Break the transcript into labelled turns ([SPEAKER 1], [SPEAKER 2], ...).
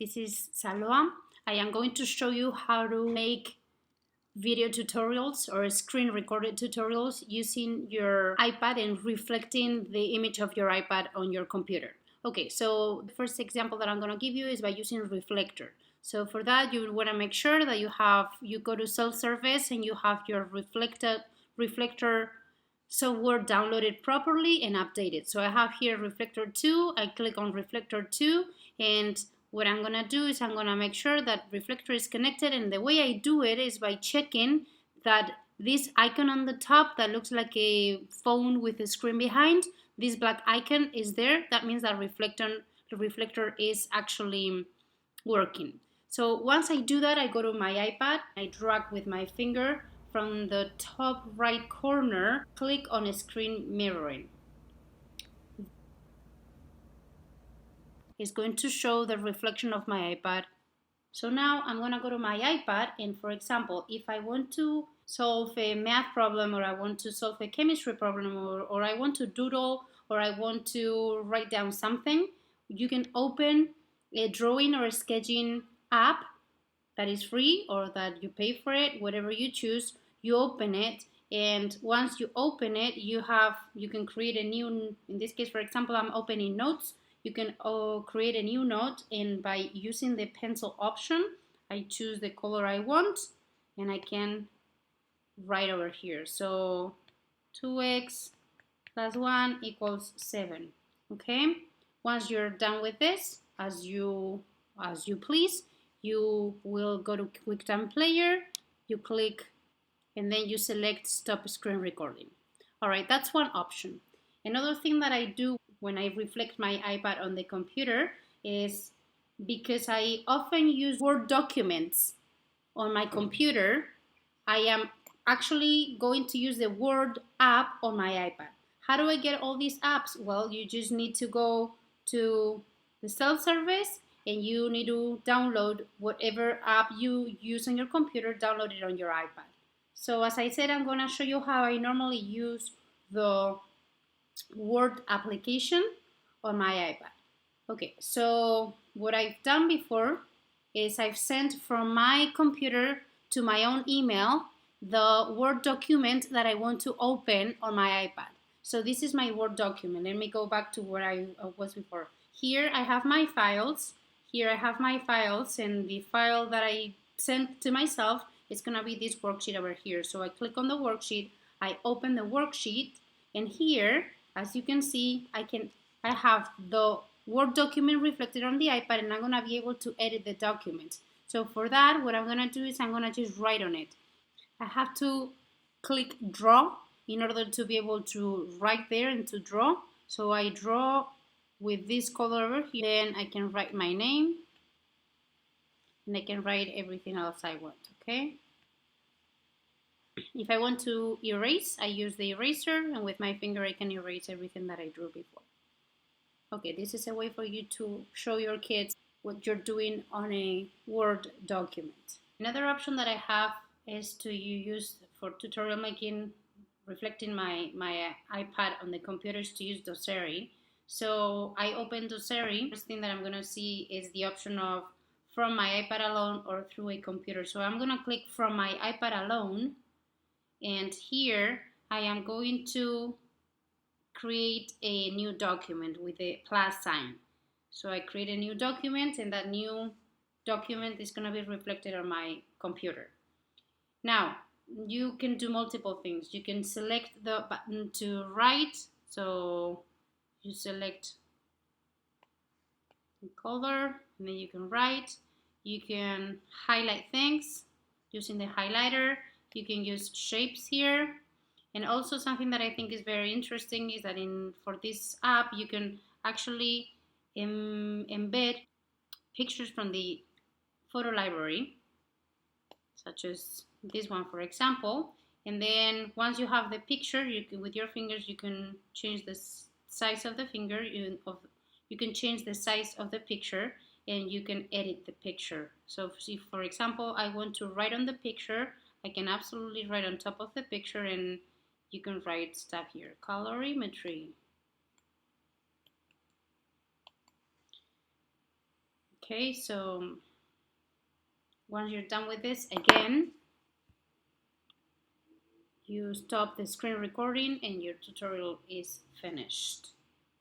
[SPEAKER 1] This is Saloa. I am going to show you how to make video tutorials or screen recorded tutorials using your iPad and reflecting the image of your iPad on your computer. Okay, so the first example that I'm going to give you is by using Reflector. So for that, you want to make sure that you go to self-service and you have your Reflector software downloaded properly and updated. So I have here Reflector 2. I click on Reflector 2, and what I'm going to do is I'm going to make sure that Reflector is connected, and the way I do it is by checking that this icon on the top that looks like a phone with a screen behind, this black icon is there. That means that the Reflector is actually working. So once I do that, I go to my iPad, I drag with my finger from the top right corner, click on screen mirroring. It's going to show the reflection of my iPad. So now I'm going to go to my iPad, and for example, if I want to solve a math problem, or I want to solve a chemistry problem, or I want to doodle, or I want to write down something, you can open a drawing or a sketching app that is free or that you pay for it, whatever you choose. You open it, and once you open it, you can create a new, in this case, for example, I'm opening notes. You can create a new note, and by using the pencil option, I choose the color I want, and I can write over here. So 2x plus 1 equals 7. Okay. Once you're done with this, as you please, you will go to QuickTime Player. You click, and then you select Stop Screen Recording. All right, that's one option. Another thing that I do when I reflect my iPad on the computer is, because I often use Word documents on my computer, I am actually going to use the Word app on my iPad. How do I get all these apps? Well, you just need to go to the self-service, and you need to download whatever app you use on your computer, download it on your iPad. So as I said, I'm going to show you how I normally use the Word application on my iPad. Okay, so what I've done before is I've sent from my computer to my own email the Word document that I want to open on my iPad. So this is my Word document. Let me go back to where I was before. Here I have my files. And the file that I sent to myself is going to be this worksheet over here. So I click on the worksheet, I open the worksheet, and here, as you can see, I have the Word document reflected on the iPad, and I'm going to be able to edit the document. So for that, what I'm going to do is I'm going to just write on it. I have to click draw in order to be able to write there and to draw. So I draw with this color over here, then I can write my name, and I can write everything else I want, okay? If I want to erase, I use the eraser, and with my finger I can erase everything that I drew before. Okay, this is a way for you to show your kids what you're doing on a Word document. Another option that I have is to use for tutorial making, reflecting my iPad on the computers, to use Doceri. So I open Doceri. First thing that I'm going to see is the option of from my iPad alone or through a computer. So I'm going to click from my iPad alone, and here I am going to create a new document with a plus sign. So I create a new document, and that new document is going to be reflected on my computer. Now, you can do multiple things. You can select the button to write. So you select the color, and then you can write. You can highlight things using the highlighter. You can use shapes here. And also something that I think is very interesting is that for this app, you can actually embed pictures from the photo library, such as this one, for example. And then once you have the picture, with your fingers, you can change the size of the finger. You can change the size of the picture, and you can edit the picture. So if, for example, I want to write on the picture, I can absolutely write on top of the picture, and you can write stuff here. Colorimetry. Okay, so once you're done with this, again, you stop the screen recording and your tutorial is finished.